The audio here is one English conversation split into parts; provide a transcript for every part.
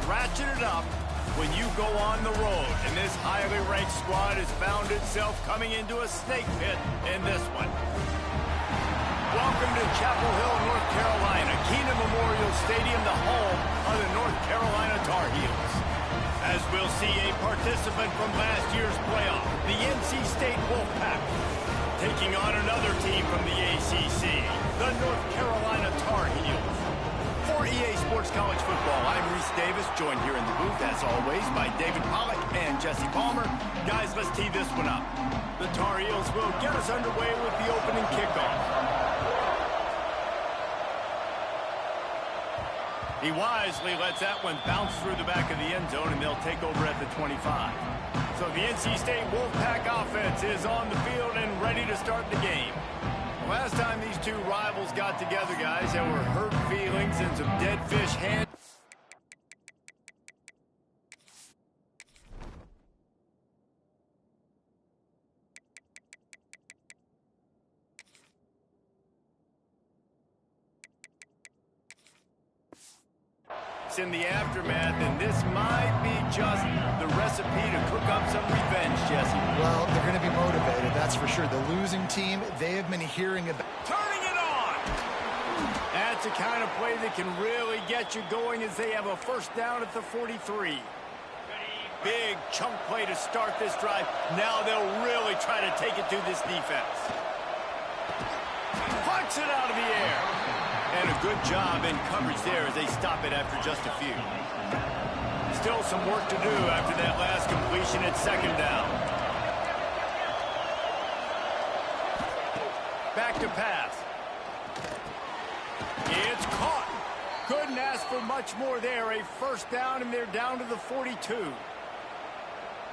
ratchet it up when you go on the road. And this highly ranked squad has found itself coming into a snake pit in this one. Welcome to Chapel Hill, North Carolina, Keenan Memorial Stadium, the home of the North Carolina Tar Heels. As we'll see a participant from last year's playoff, the NC State Wolfpack, taking on another team from the ACC, the North Carolina Tar Heels. For EA Sports College Football, I'm Reese Davis, joined here in the booth, as always, by David Pollack and Jesse Palmer. Guys, let's tee this one up. The Tar Heels will get us underway with the opening kickoff. He wisely lets that one bounce through the back of the end zone, and they'll take over at the 25. So the NC State Wolfpack offense is on the field and ready to start the game. Last time these two rivals got together, guys, there were hurt feelings and some dead fish hands. In the aftermath, and this might be just the recipe to cook up some revenge, Jesse. Well, they're going to be motivated, that's for sure. The losing team, they have been hearing about... Turning it on! That's the kind of play that can really get you going as they have a first down at the 43. Big chunk play to start this drive. Now they'll really try to take it to this defense. Punch it out of the air. And a good job in coverage there as they stop it after just a few. Still some work to do after that last completion at second down. Back to pass. It's caught. Couldn't ask for much more there. A first down, and they're down to the 42.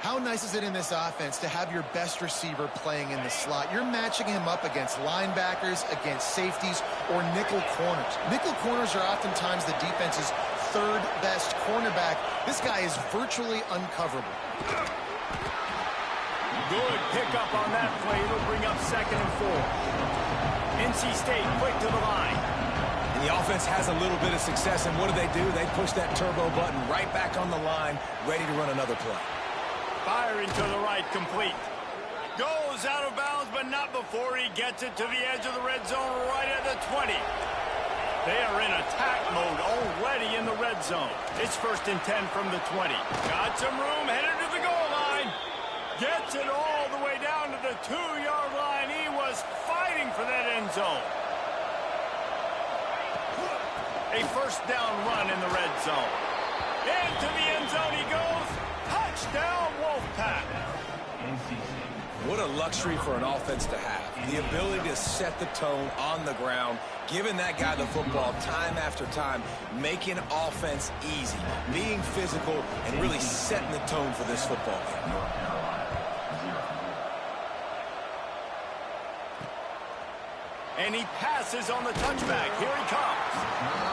How nice is it in this offense to have your best receiver playing in the slot? You're matching him up against linebackers, against safeties, or nickel corners. Nickel corners are oftentimes the defense's third best cornerback. This guy is virtually uncoverable. Good pickup on that play. It'll bring up 2nd and 4. NC State quick to the line. And the offense has a little bit of success, and what do? They push that turbo button right back on the line, ready to run another play. Firing to the right, complete. Goes out of bounds, but not before he gets it to the edge of the red zone right at the 20. They are in attack mode already in the red zone. It's 1st and 10 from the 20. Got some room, headed to the goal line. Gets it all the way down to the 2-yard line. He was fighting for that end zone. A first down run in the red zone. Into the end zone he goes. Touchdown, Wolfpack. What a luxury for an offense to have. The ability to set the tone on the ground, giving that guy the football time after time, making offense easy, being physical, and really setting the tone for this football game. And he passes on the touchback. Here he comes.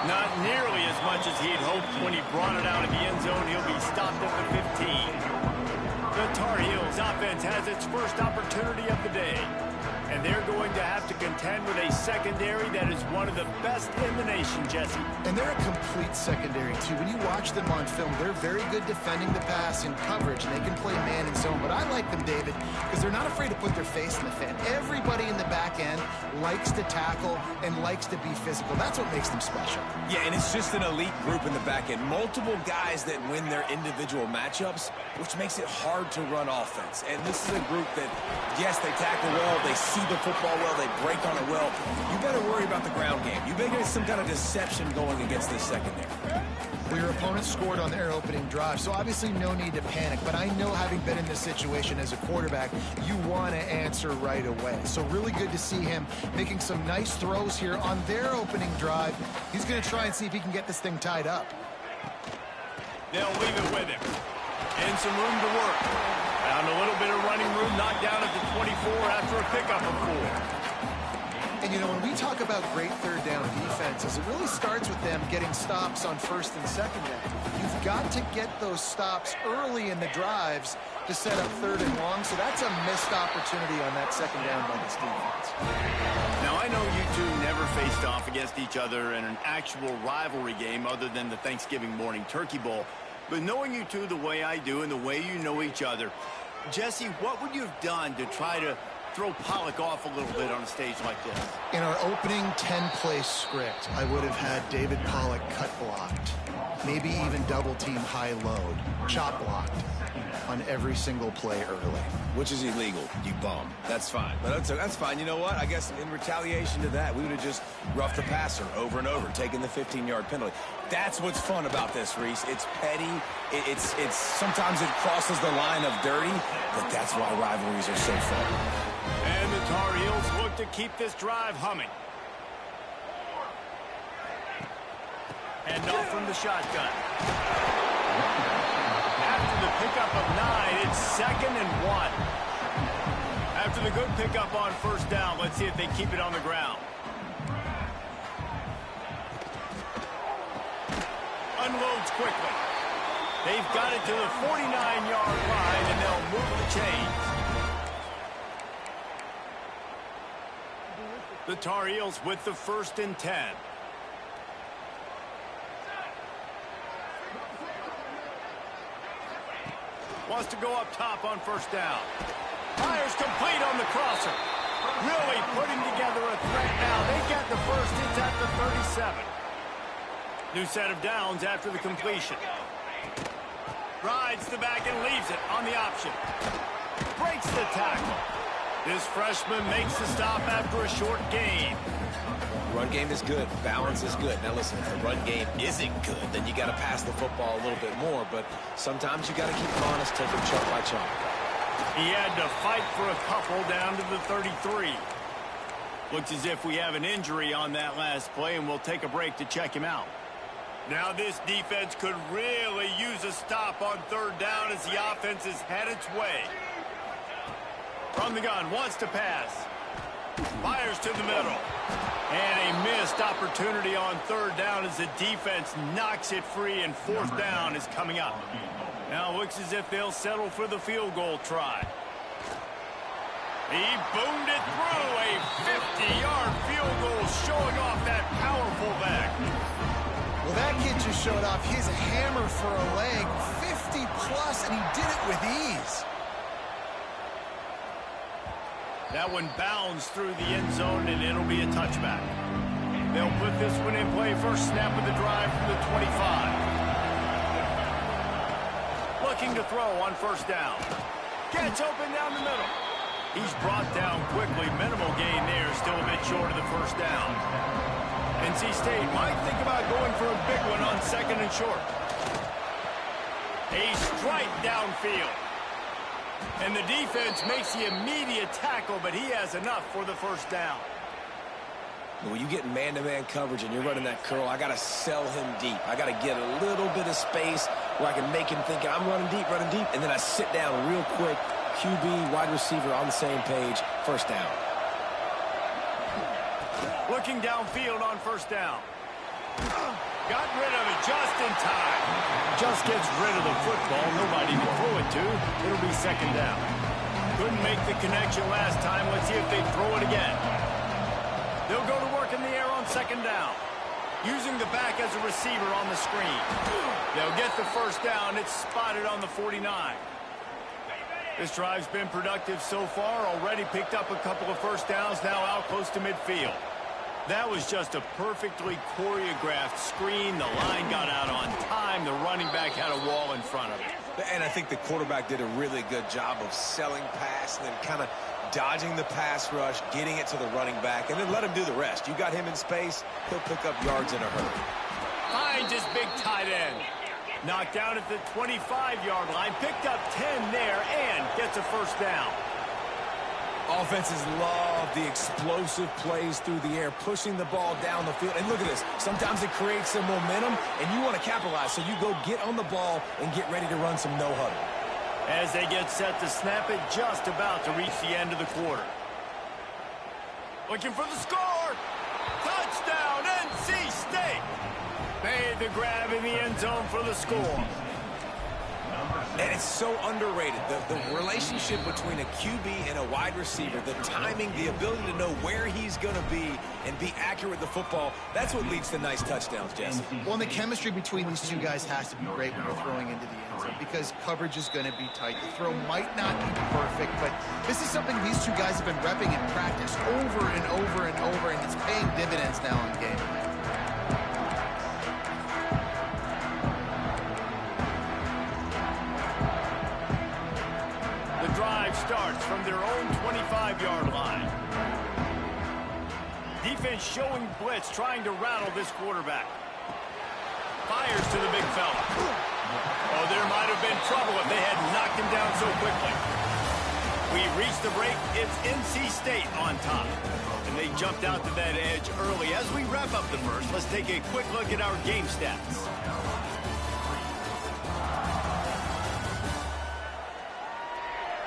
Not nearly as much as he'd hoped when he brought it out of the end zone. He'll be stopped at the 15. The Tar Heels offense has its first opportunity of the day. And they're going to have to contend with a secondary that is one of the best in the nation, Jesse. And they're a complete secondary, too. When you watch them on film, they're very good defending the pass in coverage, and they can play man and zone. But I like them, David, because they're not afraid to put their face in the fan. Everybody in the back end likes to tackle and likes to be physical. That's what makes them special. Yeah, and it's just an elite group in the back end. Multiple guys that win their individual matchups, which makes it hard to run offense. And this is a group that, yes, they tackle well, they see the football well, they break on it well. You better worry about the ground game. You better get some kind of deception going against this secondary. Well, your opponent scored on their opening drive, so obviously no need to panic. But I know, having been in this situation as a quarterback, you want to answer right away. So really good to see him making some nice throws here on their opening drive. He's going to try and see if he can get this thing tied up. They'll leave it with him. And some room to work. Found a little bit of running room, knocked down at the 24 after a pickup of 4. And, you know, when we talk about great third down defenses, it really starts with them getting stops on first and second down. You've got to get those stops early in the drives to set up third and long, so that's a missed opportunity on that second down by this defense. Now, I know you two never faced off against each other in an actual rivalry game other than the Thanksgiving morning Turkey Bowl. But knowing you two the way I do and the way you know each other, Jesse, what would you have done to try to throw Pollock off a little bit on a stage like this? In our opening 10-play script, I would have had David Pollock cut blocked, maybe even double-team high load, chop blocked on every single play early. Which is illegal, you bum. That's fine. But that's fine. You know what? I guess in retaliation to that, we would have just roughed the passer over and over, taking the 15-yard penalty. That's what's fun about this, Reese. It's petty. It's sometimes it crosses the line of dirty, but that's why rivalries are so fun. And the Tar Heels look to keep this drive humming. And off from the shotgun. After the pickup of 9, it's 2nd and 1. After the good pickup on first down, let's see if they keep it on the ground. Unloads quickly. They've got it to the 49-yard line, and they'll move the chains. The Tar Heels with the 1st and 10. Wants to go up top on first down. Fires complete on the crosser. Really putting together a threat now. They get the first. It's at the 37. New set of downs after the completion. Rides the back and leaves it on the option. Breaks the tackle. This freshman makes the stop after a short gain. Run game is good. Balance is good. Now listen, if the run game isn't good, then you got to pass the football a little bit more. But sometimes you got to keep them honest, take them chunk by chunk. He had to fight for a couple down to the 33. Looks as if we have an injury on that last play, and we'll take a break to check him out. Now this defense could really use a stop on 3rd down as the offense has had its way. From the gun, wants to pass. Fires to the middle. And a missed opportunity on 3rd down as the defense knocks it free, and 4th down is coming up. Now it looks as if they'll settle for the field goal try. He boomed it through. A 50-yard field goal showing off that powerful back. Well, that kid just showed off his hammer for a leg, 50-plus, and he did it with ease. That one bounds through the end zone, and it'll be a touchback. They'll put this one in play. First snap of the drive from the 25. Looking to throw on first down. Gets open down the middle. He's brought down quickly. Minimal gain there. Still a bit short of the first down. NC State might think about going for a big one on 2nd and short. A strike downfield. And the defense makes the immediate tackle, but he has enough for the first down. When you get man-to-man coverage and you're running that curl, I got to sell him deep. I got to get a little bit of space where I can make him think I'm running deep, and then I sit down real quick. QB, wide receiver on the same page. First down. Looking downfield on first down. Got rid of it just in time. Just gets rid of the football. Nobody to throw it to. It'll be 2nd down. Couldn't make the connection last time. Let's see if they throw it again. They'll go to work in the air on 2nd down. Using the back as a receiver on the screen. They'll get the first down. It's spotted on the 49. This drive's been productive so far. Already picked up a couple of first downs. Now out close to midfield. That was just a perfectly choreographed screen. The line got out on time. The running back had a wall in front of it. And I think the quarterback did a really good job of selling pass and then kind of dodging the pass rush, getting it to the running back, and then let him do the rest. You got him in space, he'll pick up yards in a hurry. Finds his big tight end. Knocked down at the 25-yard line. Picked up 10 there and gets a first down. Offenses love the explosive plays through the air, pushing the ball down the field. And look at this. Sometimes it creates some momentum, and you want to capitalize. So you go get on the ball and get ready to run some no-huddle. As they get set to snap it, just about to reach the end of the quarter. Looking for the score. Touchdown, NC State. Made the grab in the end zone for the score. And it's so underrated. The relationship between a QB and a wide receiver, the timing, the ability to know where he's going to be and be accurate with the football, that's what leads to nice touchdowns, Jesse. Well, and the chemistry between these two guys has to be great when you're throwing into the end zone because coverage is going to be tight. The throw might not be perfect, but this is something these two guys have been repping in practice over and over and over, and it's paying dividends now in game. Starts from their own 25-yard line. Defense showing blitz, trying to rattle this quarterback. Fires to the big fella. Oh, there might have been trouble if they had knocked him down so quickly. We reached the break. It's NC State on top. And they jumped out to that edge early. As we wrap up the first, let's take a quick look at our game stats.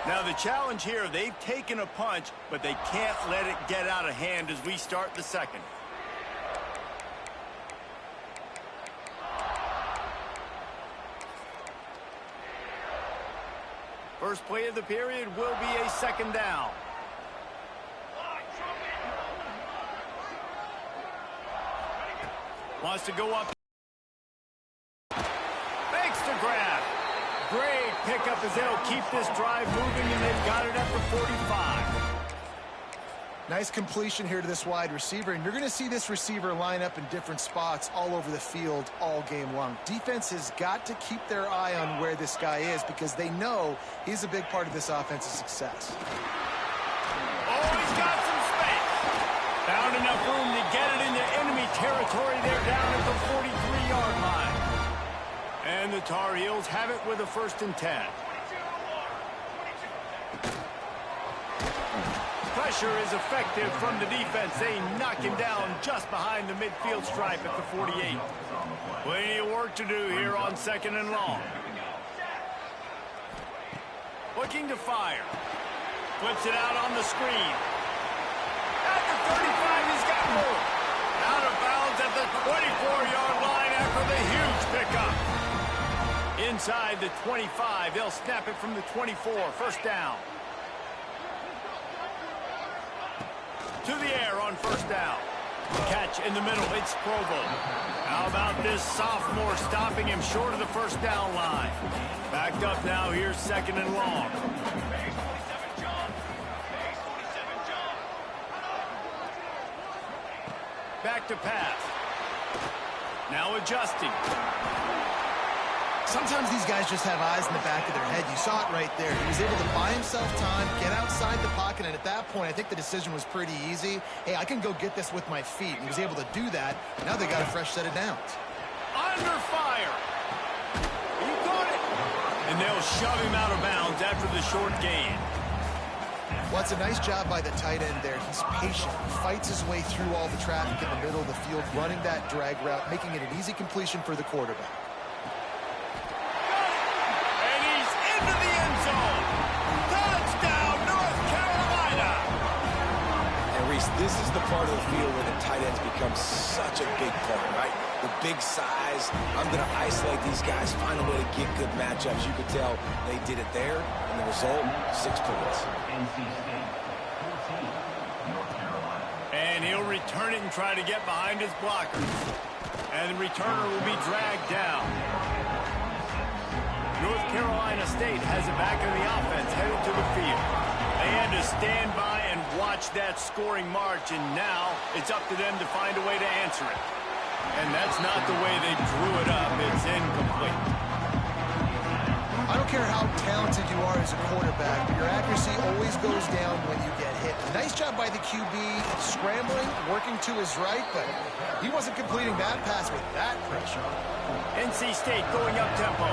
Now the challenge here, they've taken a punch, but they can't let it get out of hand as we start the second. First play of the period will be a second down. Wants to go up. Fakes to grab. Great pickup as they'll keep this drive moving, and they've got it at the 45. Nice completion here to this wide receiver, and you're going to see this receiver line up in different spots all over the field all game long. Defense has got to keep their eye on where this guy is because they know he's a big part of this offense's success. Oh, he's got some space. Found enough room to get it into enemy territory. They're down at the 43-yard line. And the Tar Heels have it with a 1st and 10. Pressure is effective from the defense. They knock him down just behind the midfield stripe at the 48. Plenty of work to do here on 2nd and long. Looking to fire. Flips it out on the screen. At the 35, he's got more. Out of bounds at the 24-yard line after the huge pickup. Inside the 25, they'll snap it from the 24. 1st down. To the air on 1st down. Catch in the middle. It's Provo. How about this sophomore stopping him short of the 1st down line? Backed up now. Here's 2nd and long. Back to pass. Now adjusting. Sometimes these guys just have eyes in the back of their head. You saw it right there. He was able to buy himself time, get outside the pocket, and at that point, I think the decision was pretty easy. Hey, I can go get this with my feet. And he was able to do that. Now they got a fresh set of downs. Under fire. He got it. And they'll shove him out of bounds after the short gain. Well, it's a nice job by the tight end there. He's patient. He fights his way through all the traffic in the middle of the field, running that drag route, making it an easy completion for the quarterback. This is the part of the field where the tight ends become such a big part, right? The big size. I'm going to isolate these guys, find a way to get good matchups. You could tell they did it there, and the result, 6 points. And he'll return it and try to get behind his blockers. And the returner will be dragged down. North Carolina State has it back in the offense, headed to the field. They had to stand by and watch that scoring march, and now it's up to them to find a way to answer it. And that's not the way they drew it up. It's incomplete. I don't care how talented you are as a quarterback, but your accuracy always goes down when you get hit. Nice job by the QB scrambling, working to his right, but he wasn't completing that pass with that pressure. NC State going up tempo.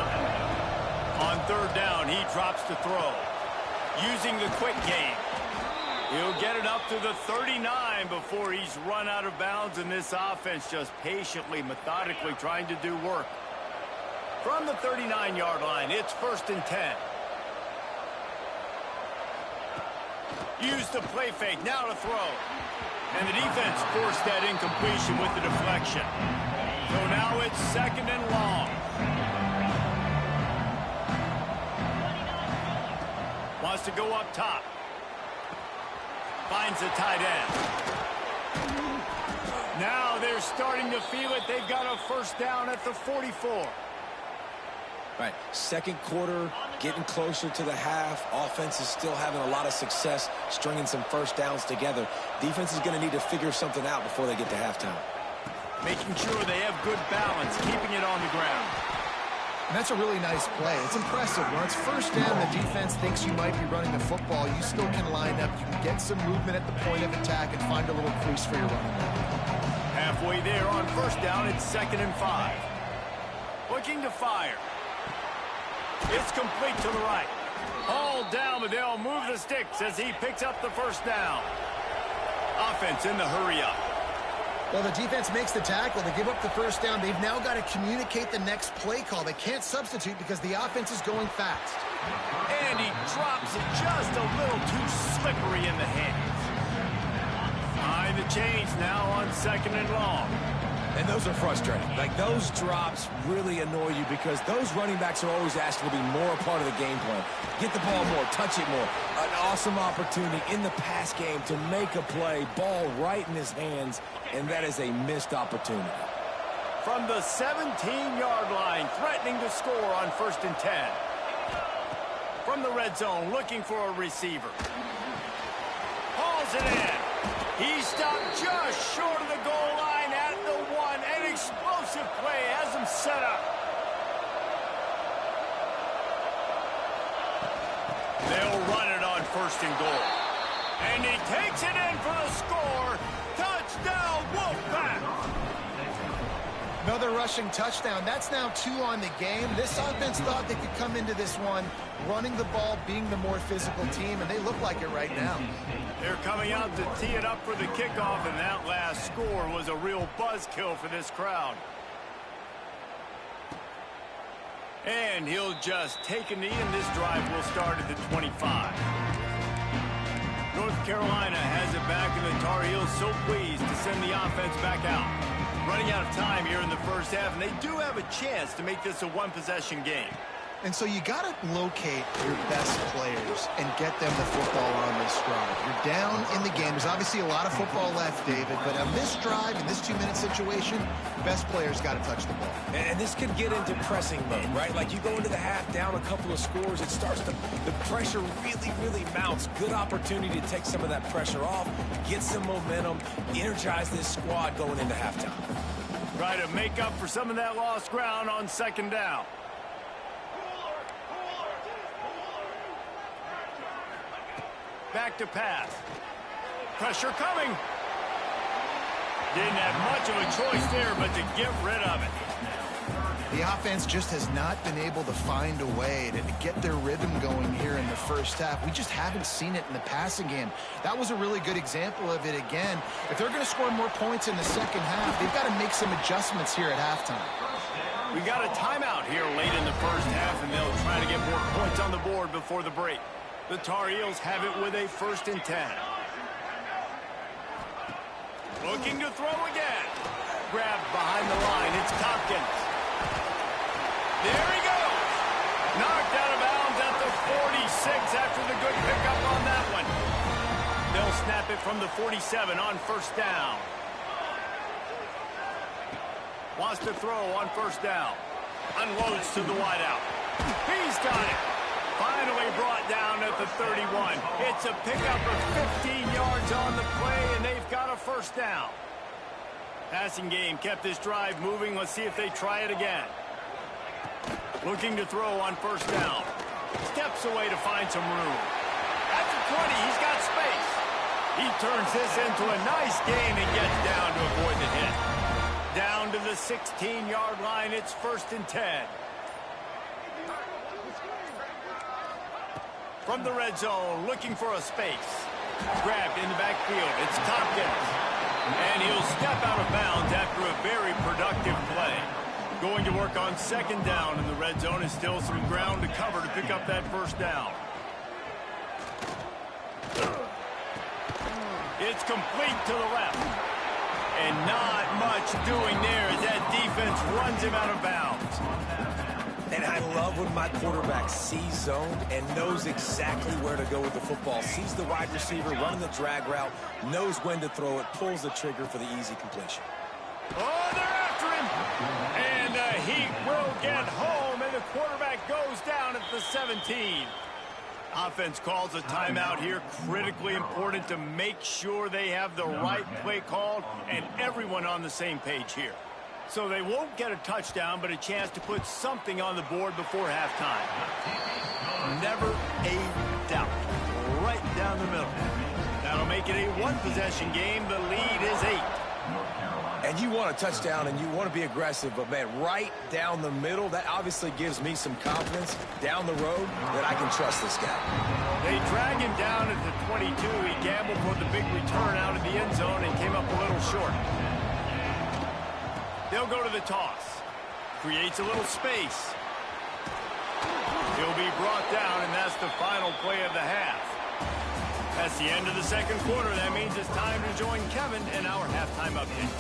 On 3rd down, he drops to throw. Using the quick game. He'll get it up to the 39 before he's run out of bounds, and this offense just patiently, methodically trying to do work. From the 39-yard line, it's 1st and 10. Use the play fake, now to throw. And the defense forced that incompletion with the deflection. So now it's 2nd and long. wants to go up top. Finds the tight end. Now they're starting to feel it. They've got a first down at the 44. Right, second quarter, getting closer to the half. Offense is still having a lot of success stringing some first downs together. Defense is going to need to figure something out before they get to halftime. Making sure they have good balance, keeping it on the ground. And that's a really nice play. It's impressive. When it's first down, the defense thinks you might be running the football. You still can line up. You can get some movement at the point of attack and find a little crease for your running back. Halfway there on first down, it's 2nd and 5. Looking to fire. It's complete to the right. Hauled down, but they'll move the sticks as he picks up the first down. Offense in the hurry up. Well, the defense makes the tackle. They give up the first down. They've now got to communicate the next play call. They can't substitute because the offense is going fast. And he drops it just a little too slippery in the hands. Behind the chains now on 2nd and long. And those are frustrating. Like, those drops really annoy you because those running backs are always asking to be more a part of the game plan. Get the ball more, touch it more. An awesome opportunity in the pass game to make a play, ball right in his hands, and that is a missed opportunity. From the 17-yard line, threatening to score on 1st and 10. From the red zone, looking for a receiver. Hauls it in. He stopped just short of the goal line at the 1. An explosive play has him set up. They'll run it on 1st and goal. And he takes it in for the score. Touchdown, Wolfpack! Another rushing touchdown. That's now 2 on the game. This offense thought they could come into this one running the ball, being the more physical team, and they look like it right now. They're coming out to tee it up for the kickoff, and that last score was a real buzzkill for this crowd. And he'll just take a knee, and this drive will start at the 25. North Carolina has it back, and the Tar Heels so pleased to send the offense back out. Running out of time here in the first half, and they do have a chance to make this a one-possession game. And so you got to locate your best players and get them the football on this drive. You're down in the game. There's obviously a lot of football left, David, but on this drive, in this 2-minute situation, the best players got to touch the ball. And this could get into pressing mode, right? Like, you go into the half down a couple of scores, it starts to, the pressure really, really mounts. Good opportunity to take some of that pressure off, get some momentum, energize this squad going into halftime. Try to make up for some of that lost ground on 2nd down. Back to pass. Pressure coming. Didn't have much of a choice there, but to get rid of it. The offense just has not been able to find a way to get their rhythm going here in the first half. We just haven't seen it in the passing game. That was a really good example of it again. If they're going to score more points in the second half, they've got to make some adjustments here at halftime. We got a timeout here late in the first half, and they'll try to get more points on the board before the break. The Tar Heels have it with a 1st and 10. Looking to throw again. Grabbed behind the line. It's Tompkins. There he goes. Knocked out of bounds at the 46 after the good pickup on that one. They'll snap it from the 47 on 1st down. Wants to throw on 1st down. Unloads to the wideout. He's got it. Finally brought down at the 31. It's a pickup of 15 yards on the play, and they've got a 1st down. Passing game kept this drive moving. Let's see if they try it again. Looking to throw on 1st down. Steps away to find some room. At the 20, he's got space. He turns this into a nice gain and gets down to avoid the hit. Down to the 16-yard line, it's 1st and 10. From the red zone, looking for a space. Grabbed in the backfield, it's Tompkins. And he'll step out of bounds after a very productive play. Going to work on 2nd down in the red zone is still some ground to cover to pick up that 1st down. It's complete to the left. And not much doing there as that defense runs him out of bounds. And I love when my quarterback sees zone and knows exactly where to go with the football. Sees the wide receiver running the drag route, knows when to throw it, pulls the trigger for the easy completion. Oh, they're after him. And the Heat will get home, and the quarterback goes down at the 17. Offense calls a timeout here. Critically important to make sure they have the right play called and everyone on the same page here. So they won't get a touchdown, but a chance to put something on the board before halftime. Never a doubt. Right down the middle. That'll make it a one-possession game. The lead is 8. And you want a touchdown and you want to be aggressive, but, man, right down the middle, that obviously gives me some confidence down the road that I can trust this guy. They drag him down at the 22. He gambled for the big return out of the end zone and came up a little short. They'll go to the toss. Creates a little space. He'll be brought down, and that's the final play of the half. That's the end of the second quarter. That means it's time to join Kevin in our halftime update.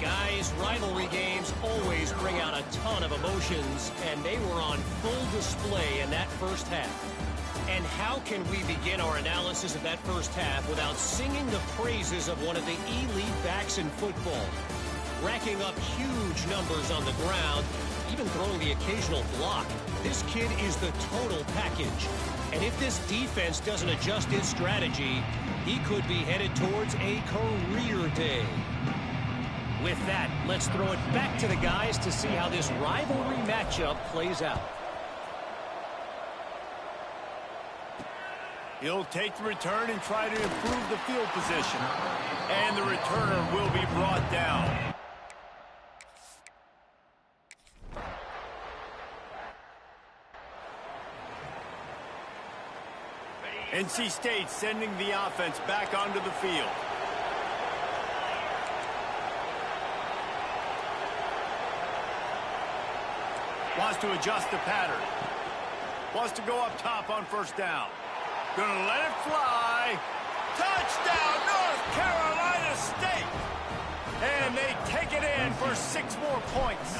Guys, rivalry games always bring out a ton of emotions, and they were on full display in that first half. And how can we begin our analysis of that first half without singing the praises of one of the elite backs in football? Racking up huge numbers on the ground, even throwing the occasional block. This kid is the total package. And if this defense doesn't adjust its strategy, he could be headed towards a career day. With that, let's throw it back to the guys to see how this rivalry matchup plays out. He'll take the return and try to improve the field position. And the returner will be brought down. NC State sending the offense back onto the field. Wants to adjust the pattern. Wants to go up top on first down. Gonna let it fly. Touchdown, North Carolina State! And they take it in for 6 more points.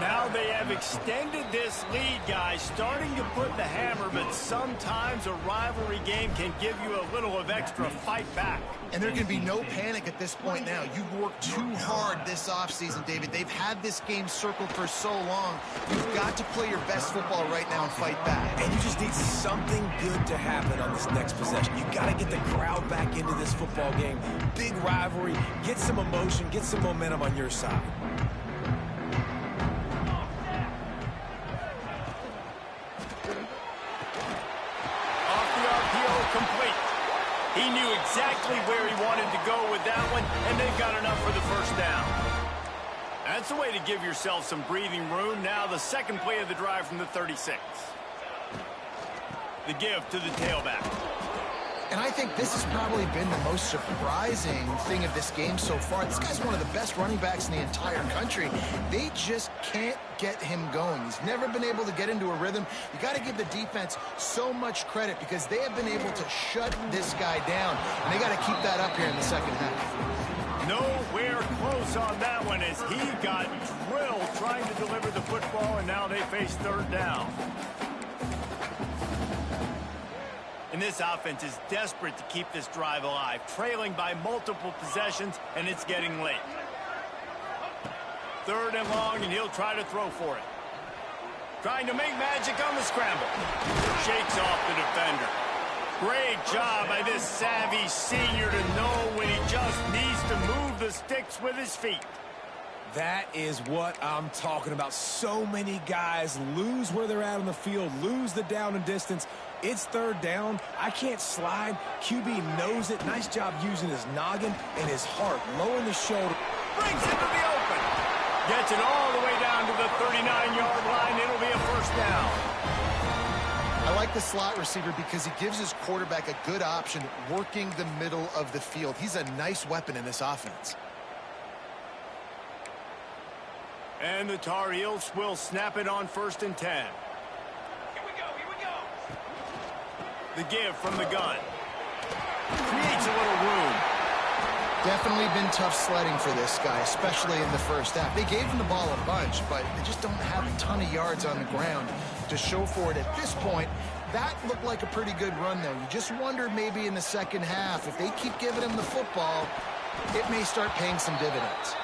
Now they have extended this lead, guys, starting to put the hammer, but sometimes a rivalry game can give you a little of extra fight back. And there can be no panic at this point now. You've worked too hard this offseason, David. They've had this game circled for so long. You've got to play your best football right now and fight back. And you just need something good to happen on this next possession. You got to get the crowd back into this football game. Big rivalry. Get some emotion. Get some momentum on your side. He knew exactly where he wanted to go with that one, and they've got enough for the first down. That's a way to give yourself some breathing room. Now the second play of the drive from the 36. The give to the tailback. And I think this has probably been the most surprising thing of this game so far. This guy's one of the best running backs in the entire country. They just can't get him going. He's never been able to get into a rhythm. You got to give the defense so much credit because they have been able to shut this guy down. And they got to keep that up here in the second half. Nowhere close on that one as he got drilled trying to deliver the football, and now they face third down. And this offense is desperate to keep this drive alive, trailing by multiple possessions, and it's getting late. Third and long, and he'll try to throw for it. Trying to make magic on the scramble. Shakes off the defender. Great job by this savvy senior to know when he just needs to move the sticks with his feet. That is what I'm talking about. So many guys lose where they're at on the field, lose the down and distance. It's third down. I can't slide. QB knows it. Nice job using his noggin and his heart, lowering the shoulder. Brings it to the open. Gets it all the way down to the 39-yard line. It'll be a first down. I like the slot receiver because he gives his quarterback a good option working the middle of the field. He's a nice weapon in this offense. And the Tar Heels will snap it on 1st and 10. Here we go. The give from the gun. Creates a little room. Definitely been tough sledding for this guy, especially in the first half. They gave him the ball a bunch, but they just don't have a ton of yards on the ground to show for it at this point. That looked like a pretty good run, though. You just wonder maybe in the second half, if they keep giving him the football, it may start paying some dividends.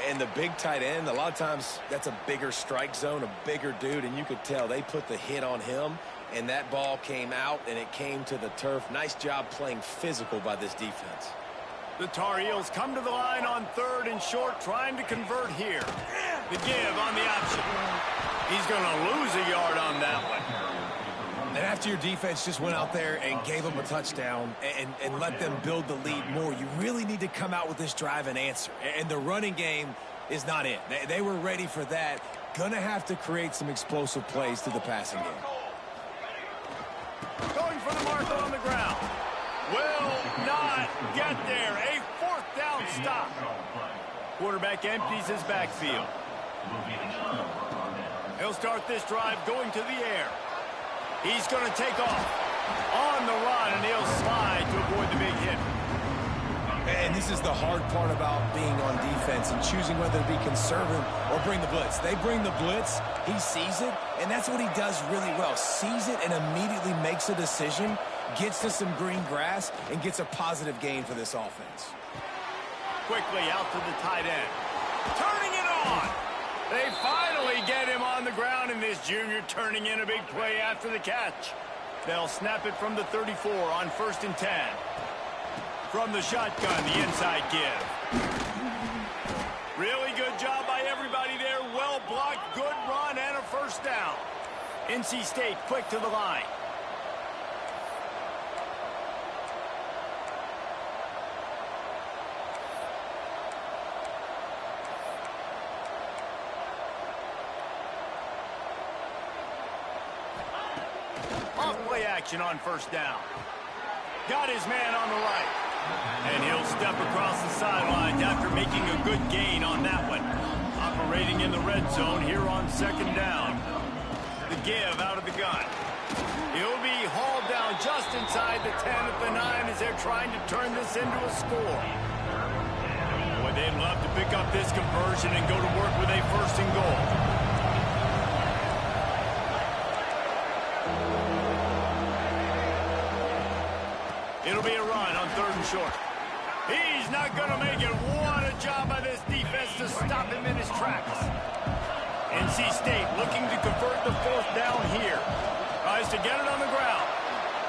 And the big tight end, a lot of times that's a bigger strike zone, a bigger dude, and you could tell they put the hit on him, and that ball came out, and it came to the turf. Nice job playing physical by this defense. The Tar Heels come to the line on 3rd and short, trying to convert here. The give on the option. He's going to lose a yard on that one. And after your defense just went out there and gave them a touchdown and let them build the lead more, you really need to come out with this drive and answer. And the running game is not it. They were ready for that. Going to have to create some explosive plays to the passing game. Going for the marker on the ground. Will not get there. A 4th down stop. Quarterback empties his backfield. He'll start this drive going to the air. He's going to take off on the run, and he'll slide to avoid the big hit. And this is the hard part about being on defense and choosing whether to be conservative or bring the blitz. They bring the blitz, he sees it, and that's what he does really well. Sees it and immediately makes a decision, gets to some green grass, and gets a positive gain for this offense. Quickly out to the tight end. Turning it on. They finally get him on the ground, and this junior turning in a big play after the catch. They'll snap it from the 34 on 1st and 10. From the shotgun, the inside give. Really good job by everybody there. Well blocked, good run, and a 1st down. NC State quick to the line. Off-play action on 1st down. Got his man on the right. And he'll step across the sidelines after making a good gain on that one. Operating in the red zone here on 2nd down. The give out of the gun. He'll be hauled down just inside the 10 at the 9 as they're trying to turn this into a score. Boy, they'd love to pick up this conversion and go to work with a 1st and goal. It'll be a run on 3rd and short. He's not going to make it. What a job by this defense to stop him in his tracks. NC State looking to convert the 4th down here. Tries to get it on the ground.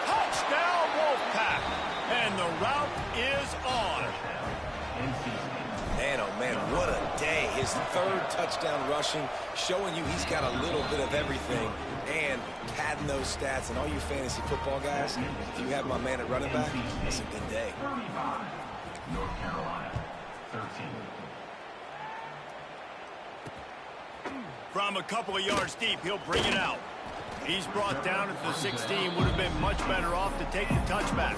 Touchdown, Wolfpack. And the route is on. Man, oh man, what a day. His 3rd touchdown rushing, showing you he's got a little bit of everything. And padding those stats, and all you fantasy football guys, if you have my man at running back, that's a good day. North Carolina, 13. From a couple of yards deep, he'll bring it out. He's brought down at the 16. Would have been much better off to take the touchback.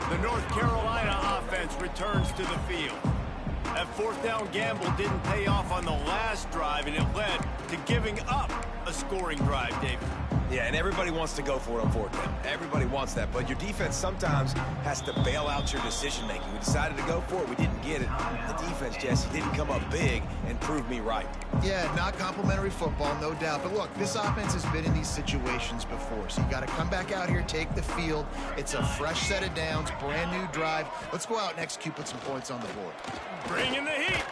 The North Carolina offense returns to the field. That 4th down gamble didn't pay off on the last drive, and it led to giving up a scoring drive, David. Yeah, and everybody wants to go for it on 4th down. Everybody wants that, but your defense sometimes has to bail out your decision-making. We decided to go for it. We didn't get it. The defense, Jesse, didn't come up big and prove me right. Yeah, not complimentary football, no doubt. But look, this offense has been in these situations before, so you got to come back out here, take the field. It's a fresh set of downs, brand new drive. Let's go out and execute, put some points on the board. Bringing the heat.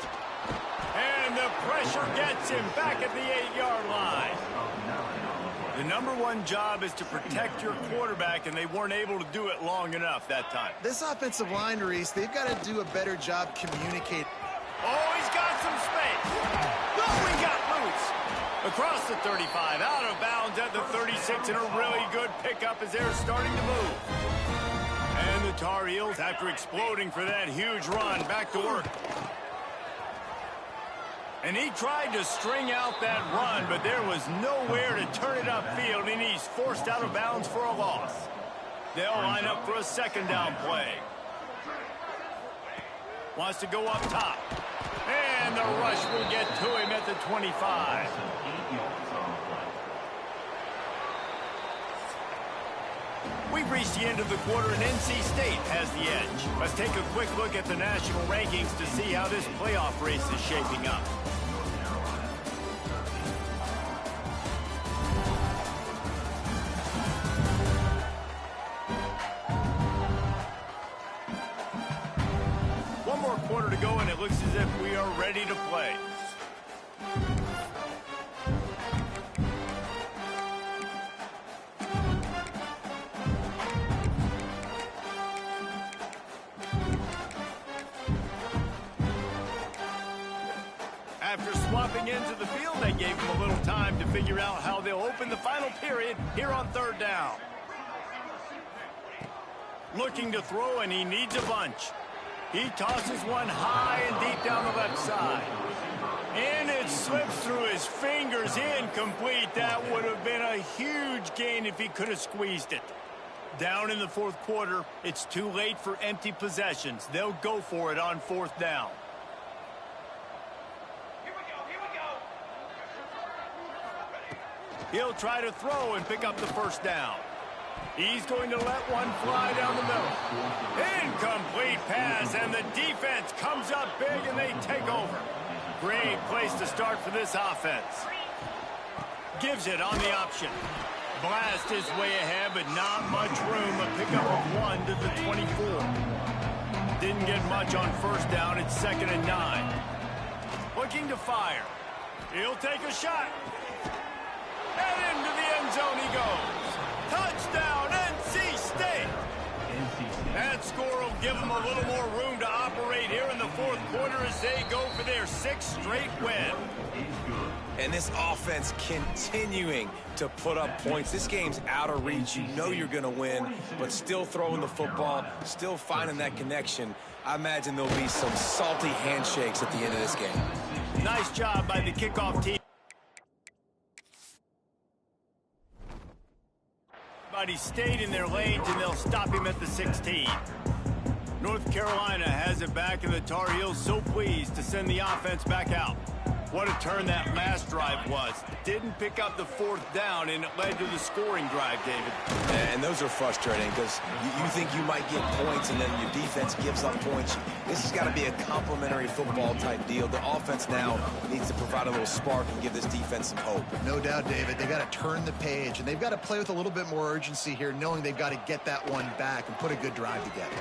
And the pressure gets him back at the 8-yard line. The #1 job is to protect your quarterback, and they weren't able to do it long enough that time. This offensive line, Reese, they've got to do a better job communicating. Oh, he's got some space. Oh, he got loose. Across the 35, out of bounds at the 36, and a really good pickup as they're starting to move. And the Tar Heels, after exploding for that huge run, back to work. And he tried to string out that run, but there was nowhere to turn it upfield, and he's forced out of bounds for a loss. They'll line up for a 2nd down play. Wants to go up top. And the rush will get to him at the 25. We've reached the end of the quarter, and NC State has the edge. Let's take a quick look at the national rankings to see how this playoff race is shaping up. One more quarter to go, and it looks as if we are ready to play. After swapping into the field, they gave him a little time to figure out how they'll open the final period here on third down. Looking to throw, and he needs a bunch. He tosses one high and deep down the left side. And it slips through his fingers, incomplete. That would have been a huge gain if he could have squeezed it. Down in the fourth quarter, it's too late for empty possessions. They'll go for it on fourth down. He'll try to throw and pick up the first down. He's going to let one fly down the middle. Incomplete pass, and the defense comes up big, and they take over. Great place to start for this offense. Gives it on the option. Blast his way ahead, but not much room. A pickup of 1 to the 24. Didn't get much on first down. It's 2nd and 9. Looking to fire. He'll take a shot. And into the end zone he goes. Touchdown, NC State. That score will give them a little more room to operate here in the fourth quarter as they go for their 6th straight win. And this offense continuing to put up points. This game's out of reach. You know you're going to win, but still throwing the football, still finding that connection. I imagine there'll be some salty handshakes at the end of this game. Nice job by the kickoff team. Everybody stayed in their lanes, and they'll stop him at the 16. North Carolina has it back, and the Tar Heels so pleased to send the offense back out. What a turn that last drive was. Didn't pick up the fourth down, and it led to the scoring drive, David. And those are frustrating because you think you might get points, and then your defense gives up points. This has got to be a complementary football type deal. The offense now needs to provide a little spark and give this defense some hope. No doubt, David. They've got to turn the page, and they've got to play with a little bit more urgency here, knowing they've got to get that one back and put a good drive together.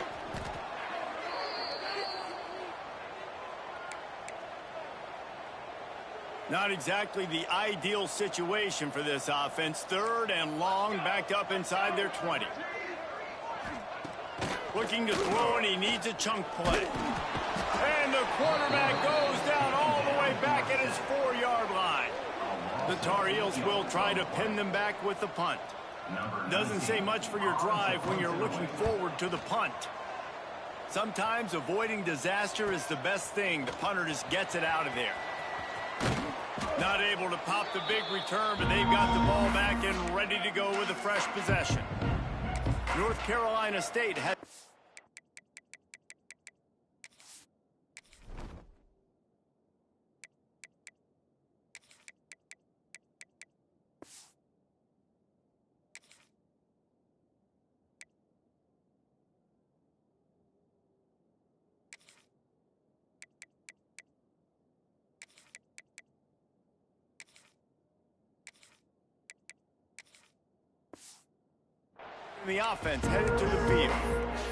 Not exactly the ideal situation for this offense. 3rd and long, backed up inside their 20. Looking to throw, and he needs a chunk play. And the quarterback goes down all the way back at his 4-yard line. The Tar Heels will try to pin them back with the punt. Doesn't say much for your drive when you're looking forward to the punt. Sometimes avoiding disaster is the best thing. The punter just gets it out of there. Not able to pop the big return, but they've got the ball back and ready to go with a fresh possession. North Carolina State has... the offense headed to the field.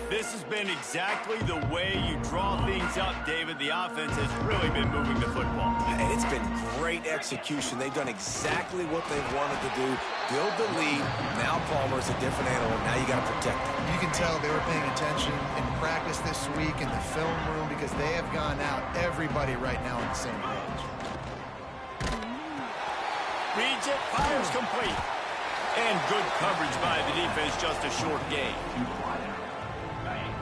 This has been exactly the way you draw things up, David. The offense has really been moving the football. And it's been great execution. They've done exactly what they've wanted to do. Build the lead. Now Palmer's a different animal. Now you got to protect him. You can tell they were paying attention in practice this week in the film room because they have gone out, everybody right now on the same page. Reads it, fires complete. And good coverage by the defense, just a short gain.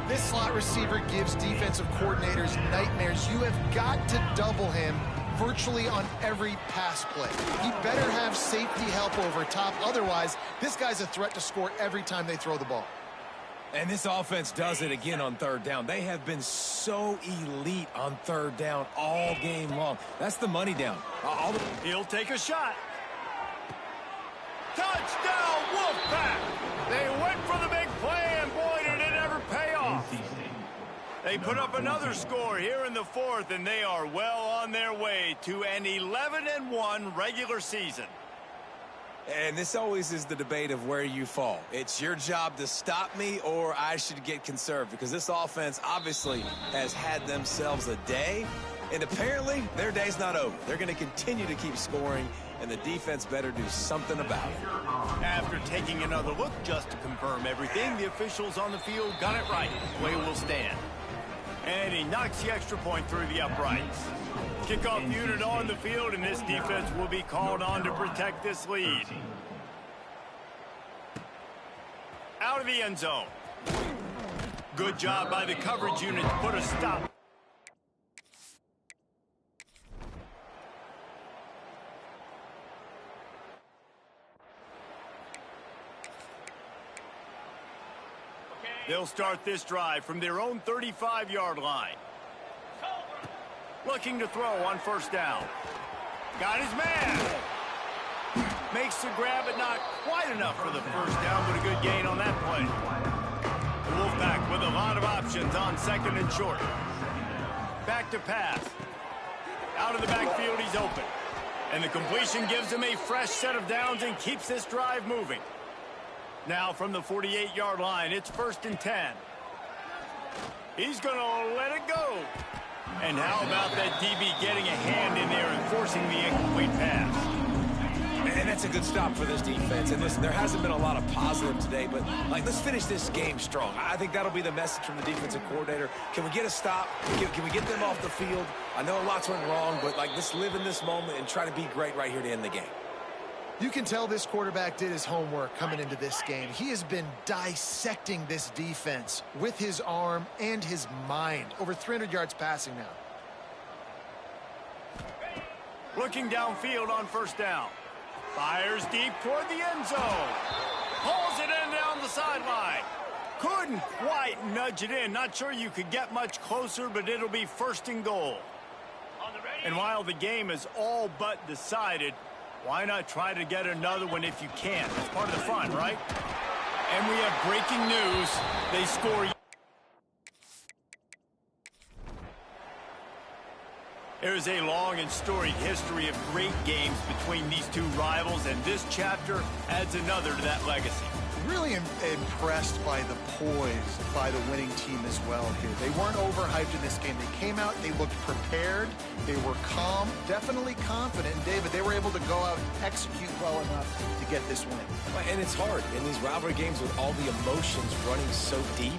This slot receiver gives defensive coordinators nightmares. You have got to double him virtually on every pass play. You better have safety help over top. Otherwise, this guy's a threat to score every time they throw the ball. And this offense does it again on third down. They have been so elite on third down all game long. That's the money down. He'll take a shot. Touchdown, Wolfpack! They went for the big They put up another score here in the fourth, and they are well on their way to an 11-1 regular season. And this always is the debate of where you fall. It's your job to stop me, or I should get conserved, because this offense obviously has had themselves a day, and apparently their day's not over. They're going to continue to keep scoring, and the defense better do something about it. After taking another look just to confirm everything, the officials on the field got it right. Play will stand. And he knocks the extra point through the uprights. Kickoff unit on the field, and this defense will be called on to protect this lead. Out of the end zone. Good job by the coverage unit to put a stop. They'll start this drive from their own 35-yard line. Looking to throw on first down. Got his man. Makes the grab, but not quite enough for the first down, but a good gain on that play. The Wolfpack with a lot of options on second and short. Back to pass. Out of the backfield, he's open. And the completion gives him a fresh set of downs and keeps this drive moving. Now from the 48-yard line, it's 1st and 10. He's going to let it go. And how about that DB getting a hand in there and forcing the incomplete pass? And that's a good stop for this defense. And listen, there hasn't been a lot of positive today, but let's finish this game strong. I think that'll be the message from the defensive coordinator. Can we get a stop? Can we get them off the field? I know lots went wrong, but let's live in this moment and try to be great right here to end the game. You can tell this quarterback did his homework coming into this game. He has been dissecting this defense with his arm and his mind. Over 300 yards passing now. Looking downfield on first down. Fires deep toward the end zone. Pulls it in down the sideline. Couldn't quite nudge it in. Not sure you could get much closer, but it'll be 1st and goal. And while the game is all but decided, why not try to get another one if you can? That's part of the fun, right? And we have breaking news. They score. There is a long and storied history of great games between these two rivals, and this chapter adds another to that legacy. Really impressed by the poise by the winning team as well here. They weren't overhyped in this game. They came out, they looked prepared, they were calm, definitely confident. And David, they were able to go out and execute well enough to get this win. And it's hard in these rivalry games with all the emotions running so deep.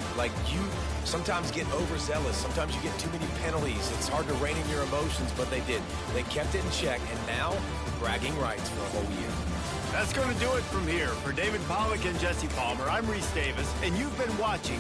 You sometimes get overzealous. Sometimes you get too many penalties. It's hard to rein in your emotions, but they did. They kept it in check, and now bragging rights for a whole year. That's going to do it from here. For David Pollack and Jesse Palmer, I'm Reese Davis, and you've been watching